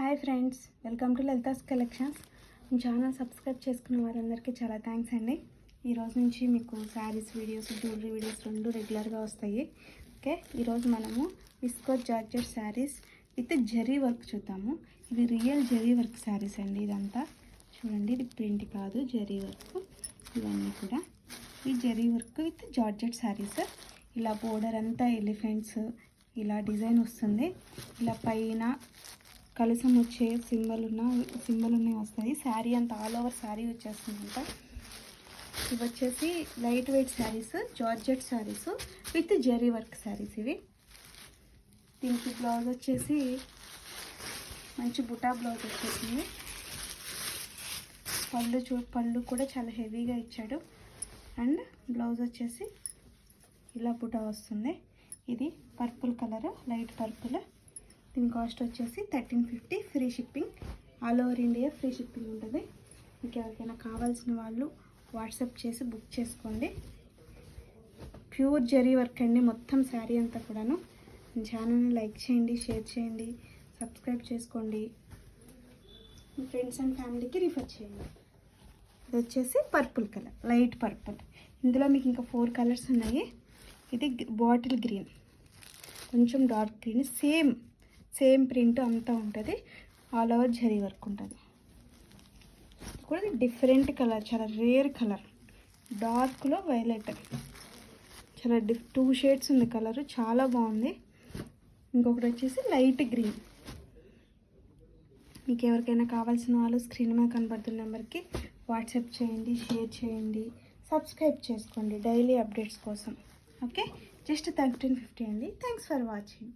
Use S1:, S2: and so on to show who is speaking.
S1: Hi friends, welcome to Lalitha's collections. Me channel subscribe చేసుకున్న వారందరికీ చాలా థ్యాంక్స్ అండి. ఈరోజు నుంచి మీకు శారీస్ వీడియోస్, జ్యువెలరీ వీడియోస్ రెండు రెగ్యులర్గా వస్తాయి. ఓకే, ఈరోజు మనము viscose georgette saris with zari work చూద్దాము. ఇవి రియల్ జరీ వర్క్ శారీస్ అండి. ఇదంతా చూడండి, ఇది ప్రింట్ కాదు, జరీ వర్క్. ఇవన్నీ కూడా ఈ zari work with georgette saris. ఇలా బోర్డర్ అంతా ఎలిఫెంట్స్ ఇలా డిజైన్ వస్తుంది. ఇలా పైన కలసం వచ్చే సింబల్ ఉన్నాయి వస్తుంది. శారీ అంతా ఆల్ ఓవర్ శారీ వచ్చేస్తుంది అంట. ఇవి వచ్చేసి light weight saris, georgette saris with zari work saris ఇవి. దీనికి బ్లౌజ్ వచ్చేసి మంచి బుటా బ్లౌజ్ వచ్చేసింది. పళ్ళు కూడా చాలా హెవీగా ఇచ్చాడు. అండ్ బ్లౌజ్ వచ్చేసి ఇలా బుటా వస్తుంది. ఇది పర్పుల్ కలర్, లైట్ పర్పుల్. దీని కాస్ట్ వచ్చేసి 1350. Free shipping, all over India free shipping ఉంటుంది. మీకు ఎవరికైనా కావాల్సిన వాళ్ళు వాట్సాప్ చేసి బుక్ చేసుకోండి. ప్యూర్ జరీ వర్క్ అండి మొత్తం శారీ అంతా కూడాను. మీ ఛానల్ని లైక్ చేయండి, షేర్ చేయండి, సబ్స్క్రైబ్ చేసుకోండి, మీ ఫ్రెండ్స్ అండ్ ఫ్యామిలీకి రిఫర్ చేయండి. ఇది వచ్చేసి పర్పుల్ కలర్, లైట్ పర్పుల్. ఇందులో మీకు ఇంకా 4 కలర్స్ ఉన్నాయి. ఇది బాటిల్ గ్రీన్, కొంచెం డార్క్ గ్రీన్, సేమ్ ప్రింట్ అంతా ఉంటుంది. ఆల్ ఓవర్ జరీ వర్క్ ఉంటుంది. కూడా డిఫరెంట్ కలర్, చాలా రేర్ కలర్, డార్క్లో వైలెట్. చాలా 2 షేడ్స్ ఉంది కలర్, చాలా బాగుంది. ఇంకొకటి వచ్చేసి లైట్ గ్రీన్. మీకు ఎవరికైనా కావాల్సిన వాళ్ళు స్క్రీన్ మీద కనబడుతున్న నెంబర్కి వాట్సాప్ చేయండి, షేర్ చేయండి, సబ్స్క్రైబ్ చేసుకోండి డైలీ అప్డేట్స్ కోసం. ఓకే, జస్ట్ 1350 అండి. Thanks for watching.